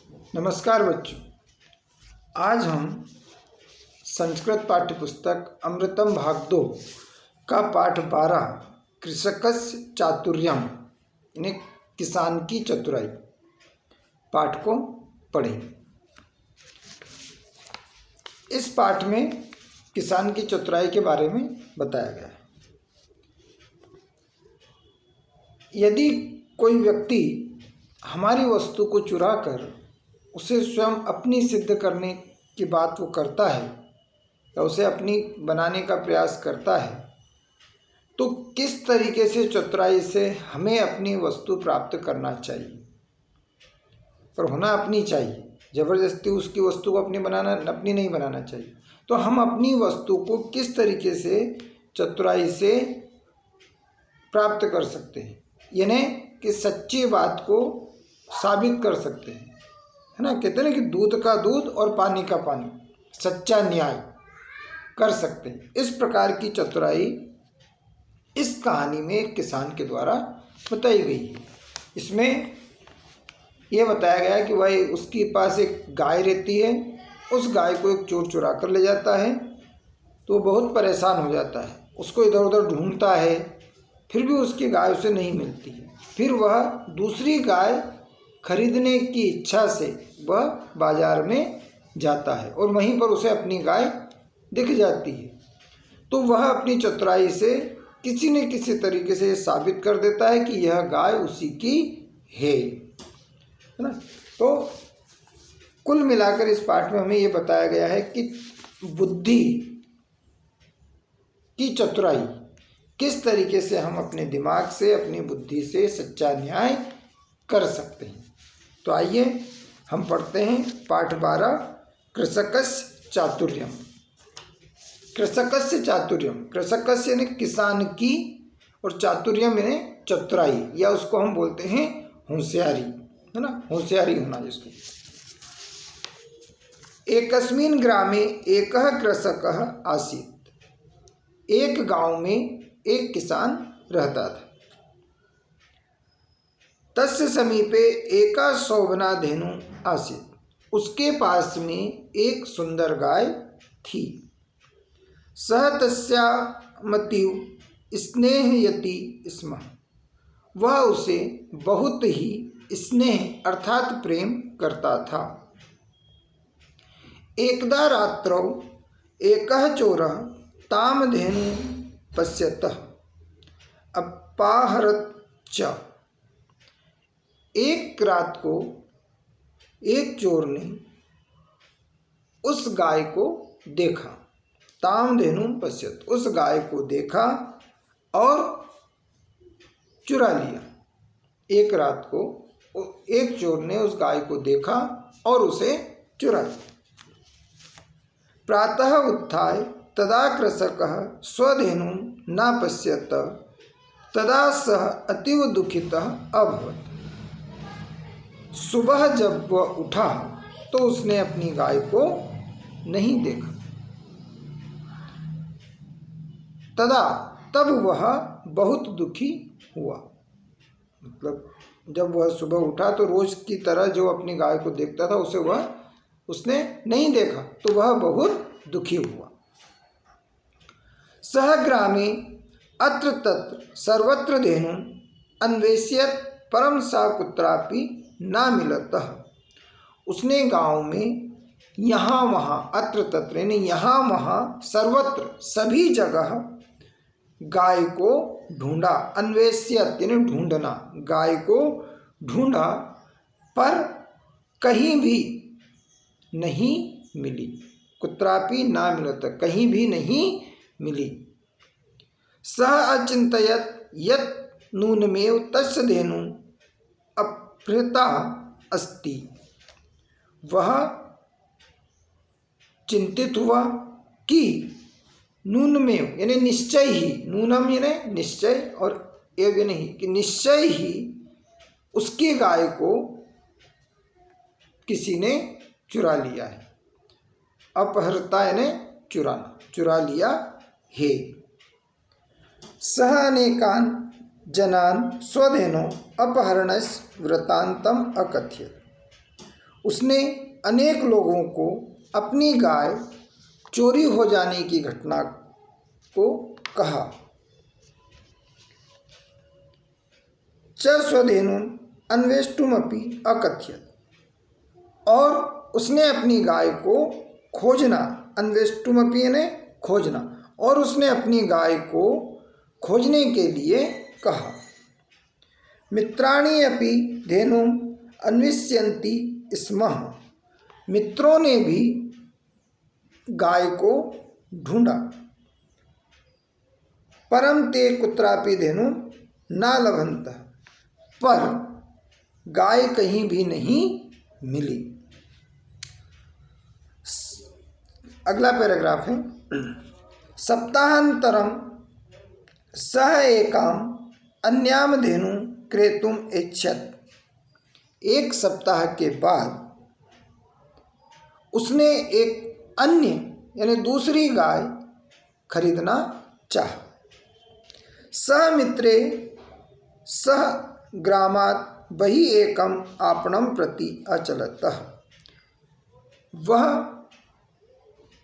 नमस्कार बच्चों, आज हम संस्कृत पाठ्यपुस्तक अमृतम भाग 2 का पाठ 12 कृषकस्य चातुर्यम यानी किसान की चतुराई पाठ को पढ़ेंगे। इस पाठ में किसान की चतुराई के बारे में बताया गया है। यदि कोई व्यक्ति हमारी वस्तु को चुरा कर उसे स्वयं अपनी सिद्ध करने की बात वो करता है या उसे अपनी बनाने का प्रयास करता है, तो किस तरीके से चतुराई से हमें अपनी वस्तु प्राप्त करना चाहिए। पर होना अपनी चाहिए, ज़बरदस्ती उसकी वस्तु को अपनी नहीं बनाना चाहिए। तो हम अपनी वस्तु को किस तरीके से चतुराई से प्राप्त कर सकते हैं, यानी कि सच्ची बात को साबित कर सकते हैं, है ना। कहते हैं कि दूध का दूध और पानी का पानी, सच्चा न्याय कर सकते हैं। इस प्रकार की चतुराई इस कहानी में एक किसान के द्वारा बताई गई है। इसमें यह बताया गया है कि भाई उसके पास एक गाय रहती है, उस गाय को एक चोर चुरा कर ले जाता है, तो वो बहुत परेशान हो जाता है, उसको इधर उधर ढूंढता है, फिर भी उसकी गाय उसे नहीं मिलती है। फिर वह दूसरी गाय खरीदने की इच्छा से वह बाजार में जाता है और वहीं पर उसे अपनी गाय दिख जाती है। तो वह अपनी चतुराई से किसी न किसी तरीके से साबित कर देता है कि यह गाय उसी की है ना। तो कुल मिलाकर इस पाठ में हमें यह बताया गया है कि बुद्धि की चतुराई, किस तरीके से हम अपने दिमाग से, अपनी बुद्धि से सच्चा न्याय कर सकते हैं। तो आइए हम पढ़ते हैं पाठ 12 कृषकस्य चातुर्यम। कृषकस्य चातुर्यम, कृषकस्य यानी किसान की, और चातुर्यम यानी चतुराई, या उसको हम बोलते हैं होशियारी, है ना, होशियारी होना जिसको। एकस्मिन् ग्रामे एकः कृषकः आसीत्। एक गांव में एक किसान रहता था। तस्य समीपे एका शोभना धेनु आसीत्। उसके पास में एक सुंदर गाय थी। सह तस्यामतीव स्नेहयति स्म। वह उसे बहुत ही स्नेह अर्थात प्रेम करता था। एकदा रात्रौ एकः चोरः ताम धेनु पश्यतः अपाहरत् च। एक रात को एक चोर ने उस गाय को देखा। ताम धेनु पश्यत, उस गाय को देखा और चुरा लिया। एक रात को एक चोर ने उस गाय को देखा और उसे चुरा लिया। प्रातः उत्थाय तदा कृषकः स्वधेनुं न पश्यत तदा सः अतीव दुखितः अभवत्। सुबह जब वह उठा तो उसने अपनी गाय को नहीं देखा। तब वह बहुत दुखी हुआ। मतलब जब वह सुबह उठा तो रोज की तरह जो अपनी गाय को देखता था उसने नहीं देखा, तो वह बहुत दुखी हुआ। सह ग्रामे अत्र तत्र सर्वत्र धेनुं अन्वेष्यत् परं सा कुत्रापि न मिलतः। उसने गांव में यहाँ वहाँ, अत्र तत्र यानी यहाँ वहाँ, सर्वत्र सभी जगह गाय को ढूंढा। अन्वेष्यत् यानी ढूंढना, गाय को ढूंढा पर कहीं भी नहीं मिली। कुत्रापि न मिलत, कहीं भी नहीं मिली। सः अचिन्तयत् यत् नूनमेव तस्य धेनुः अपहृता अस्ति। वह चिंतित हुआ कि नूनमेव यानी निश्चय ही, नूनम यानी निश्चय और एव नहीं, कि निश्चय ही उसकी गाय को किसी ने चुरा लिया है। अपहृता यानी चुराना, चुरा लिया है। सः अनेकान् जनान् स्वधेनो अपहरणस्य वृत्तान्तम् अकथयत्। उसने अनेक लोगों को अपनी गाय चोरी हो जाने की घटना को कहा। च स्वधेनुं अन्वेष्टुमपि अकथयत्, और उसने अपनी गाय को खोजना, अन्वेष्टुमपि यानी खोजना, और उसने अपनी गाय को खोजने के लिए कहा। मित्राणि अपि धेनुं अन्विष्यन्ति स्म, मित्रों ने भी गाय को ढूंढा। परं ते कुत्रापि धेनुं न लभन्तः, पर गाय कहीं भी नहीं मिली। अगला पैराग्राफ है। सप्ताहांतरं सह एकाम अन्याम धेनुं क्रेतुम इच्छत्, एक सप्ताह के बाद उसने एक अन्य यानी दूसरी गाय खरीदना चाहा। सह मित्रे सह ग्रामात् बहि एकम आपणम प्रति अचलत, वह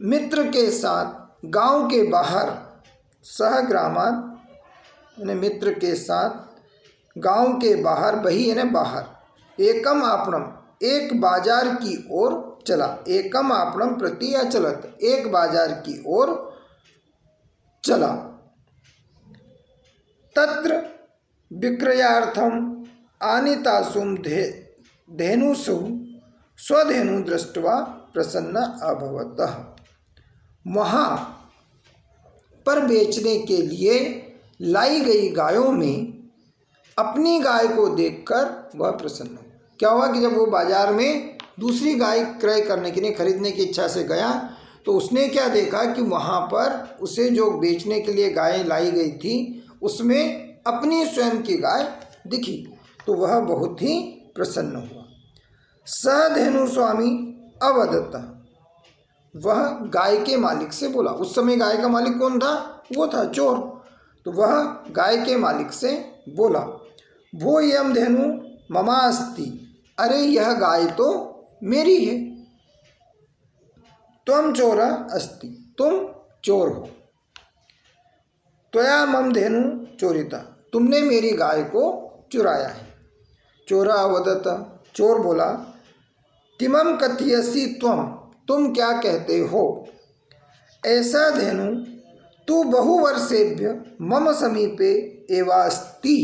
मित्र के साथ गांव के बाहर, सह ग्रामात् यानी मित्र के साथ गांव के बाहर, बही यानी बाहर, एकम आपणम एक बाजार की ओर चला। एकम आपणम प्रति अचलत, एक बाजार की ओर चला। तत्र विक्रयार्थम आनीतासुम धेनुषु स्वधेनु दृष्ट्वा प्रसन्न अभवतः, वहाँ पर बेचने के लिए लाई गई गायों में अपनी गाय को देखकर वह प्रसन्न हुआ। क्या हुआ कि जब वो बाजार में दूसरी गाय क्रय करने के लिए, खरीदने की इच्छा से गया, तो उसने क्या देखा कि वहाँ पर उसे जो बेचने के लिए गायें लाई गई थी उसमें अपनी स्वयं की गाय दिखी, तो वह बहुत ही प्रसन्न हुआ। स धेनु स्वामी अवदत, वह गाय के मालिक से बोला। उस समय गाय का मालिक कौन था? वो था चोर। तो वह गाय के मालिक से बोला, भो यम धेनु ममा अस्ति, अरे यह गाय तो मेरी है। त्वम चोरा अस्ति, तुम चोर हो। त्वया मम धेनु चोरिता, तुमने मेरी गाय को चुराया है। चोरा अवदत, चोर बोला, किमं कथयसि त्वम, तुम क्या कहते हो? ऐसा धेनु तु बहुवर्षेभ्य मम समीपे एवास्ति,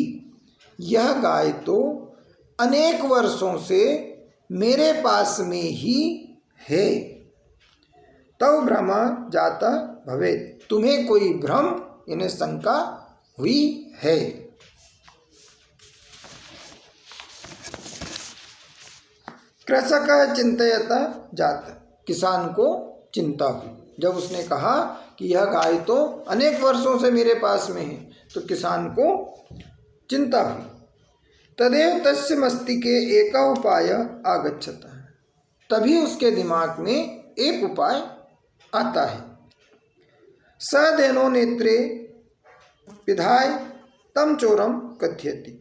यह गाय तो अनेक वर्षों से मेरे पास में ही है। तव भ्रम जाता भवेत्, तुम्हें कोई भ्रम यानी शंका हुई है। कृषक चिंतयता जाता, किसान को चिंता हुई जब उसने कहा कि यह गाय तो अनेक वर्षों से मेरे पास में है, तो किसान को चिंता हुई। तदेव तस्य मस्तिके एक उपाय आगच्छत, तभी उसके दिमाग में एक उपाय आता है। स धेनो नेत्रे विधाय तम चोरम कथयति,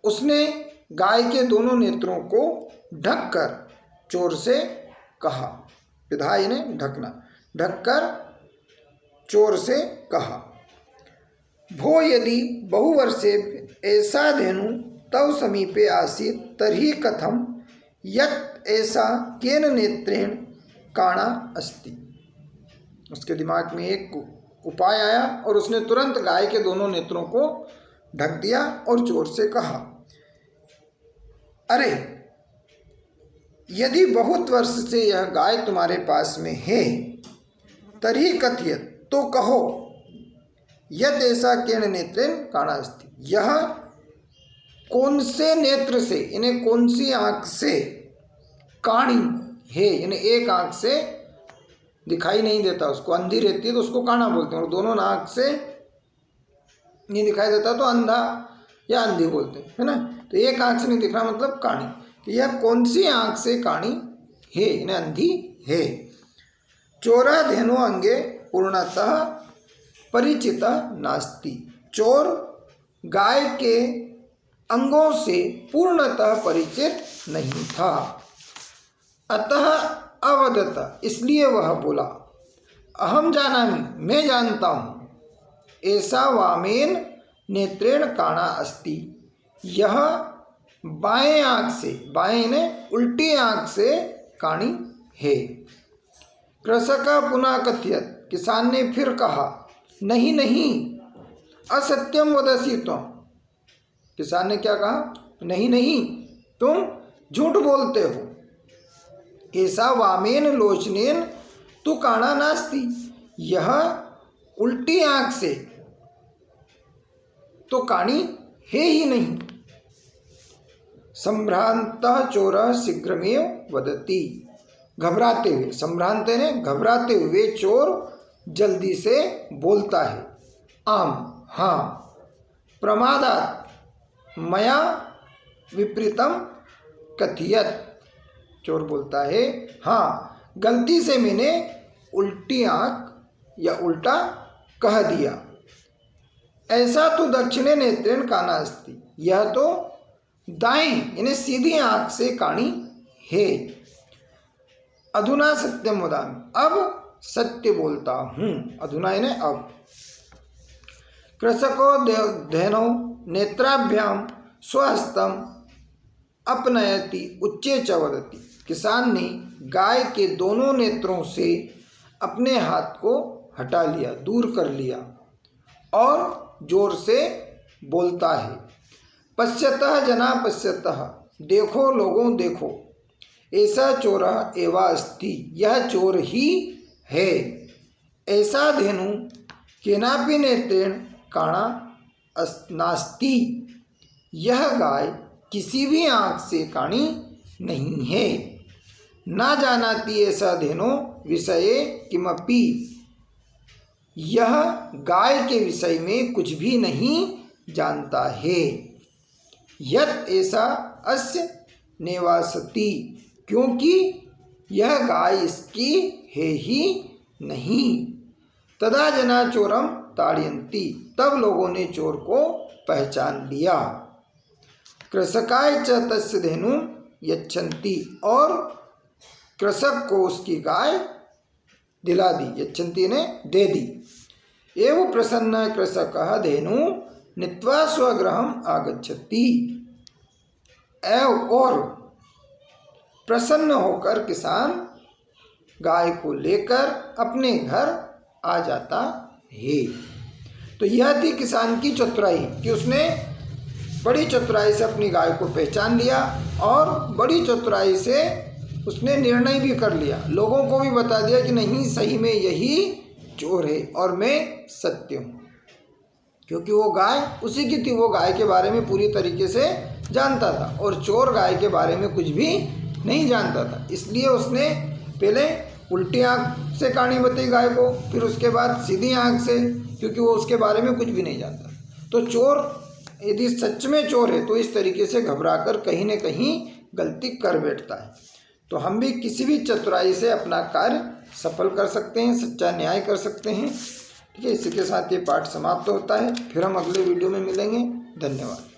उसने गाय के दोनों नेत्रों को ढककर चोर से कहा। विधाय ने ढकना, ढककर चोर से कहा, भो यदि बहुवर्षे ऐसा धेनु तव समीपे आसीत् तर्हि कथम यत् ऐसा केन नेत्रेण काणा अस्ति। उसके दिमाग में एक उपाय आया और उसने तुरंत गाय के दोनों नेत्रों को ढक दिया और चोर से कहा, अरे यदि बहुत वर्ष से यह गाय तुम्हारे पास में है, तर्हि कथयत, तो कहो, यद ऐसा केन नेत्रेण काणा अस्ति, यह कौन से नेत्र से यानी कौन सी आंख से काणी है, यानी एक आंख से दिखाई नहीं देता, उसको अंधी रहती है तो उसको काणा बोलते हैं, और दोनों आंख से नहीं दिखाई देता तो अंधा या अंधी बोलते हैं, है ना। तो एक आंख से नहीं दिख रहा मतलब काणी, तो यह कौन सी आंख से काणी है यानी अंधी है। चोरा धेनु अंगे पूर्णतः परिचिता नास्ति, चोर गाय के अंगों से पूर्णतः परिचित नहीं था। अतः अवदत, इसलिए वह बोला, अहम जानामि, मैं जानता हूँ, ऐसा वामेन नेत्रेण काणा अस्ति, यह बाएं आँख से, बाएं ने उल्टी आँख से काणी है। कृषक पुनः कथयत, किसान ने फिर कहा, नहीं नहीं, असत्यम वदसी तुम। किसान ने क्या कहा, नहीं नहीं, तुम झूठ बोलते हो। ऐसा वामेन लोचनेन तु काणा नास्ति, यह उल्टी आंख से तो काणी है ही नहीं। संभ्रांतः चोरः शीघ्रमेव वदति, घबराते हुए, संभ्रांत ने घबराते हुए चोर जल्दी से बोलता है। आम, हाँ, प्रमादात् मया विपरीतम कथयत, चोर बोलता है, हाँ, गलती से मैंने उल्टी आंख या उल्टा कह दिया। ऐसा तो दक्षिणे नेत्रेण काणा अस्ति, यह तो दाएं यानी सीधी आंख से काणी है। अधुना सत्यम वदामि, अब सत्य बोलता हूँ। अधुना यानी अब। कृषको धेनौ नेत्राभ्याम स्वहस्तम अपनयति उच्चे च वदति, किसान ने गाय के दोनों नेत्रों से अपने हाथ को हटा लिया, दूर कर लिया और जोर से बोलता है। पश्यतः जना पश्यतः, देखो लोगों देखो, ऐसा चोरः एवा अस्ति, यह चोर ही है। ऐसा धेनु केनापि नेत्रेण काणा नास्ति, यह गाय किसी भी आँख से काणी नहीं है। ना जानाति ऐसा धेनो विषये किमपि, यह गाय के विषय में कुछ भी नहीं जानता है। यत् ऐसा अस्य नेवासति, क्योंकि यह गाय इसकी है ही नहीं। तदा जना चोरम ताड़यन्ति, तब लोगों ने चोर को पहचान लिया। कृषकाय च तस्य धेनु यच्छन्ति, और कृषक को उसकी गाय दिला दी, यच्छन्ति ने दे दी। एवं प्रसन्न कृषकः धेनु नीत्वा स्वगृहम् आगच्छति, और प्रसन्न होकर किसान गाय को लेकर अपने घर आ जाता है। तो यह थी किसान की चतुराई कि उसने बड़ी चतुराई से अपनी गाय को पहचान लिया और बड़ी चतुराई से उसने निर्णय भी कर लिया, लोगों को भी बता दिया कि नहीं, सही में यही चोर है और मैं सत्य हूँ, क्योंकि वो गाय उसी की थी, वो गाय के बारे में पूरी तरीके से जानता था और चोर गाय के बारे में कुछ भी नहीं जानता था। इसलिए उसने पहले उल्टी आँख से कहानी बताई गाय को, फिर उसके बाद सीधी आँख से, क्योंकि वो उसके बारे में कुछ भी नहीं जानता। तो चोर यदि सच में चोर है तो इस तरीके से घबराकर कहीं न कहीं गलती कर बैठता है। तो हम भी किसी भी चतुराई से अपना कार्य सफल कर सकते हैं, सच्चा न्याय कर सकते हैं। ठीक है, इसी के साथ ये पाठ समाप्त होता है। फिर हम अगले वीडियो में मिलेंगे। धन्यवाद।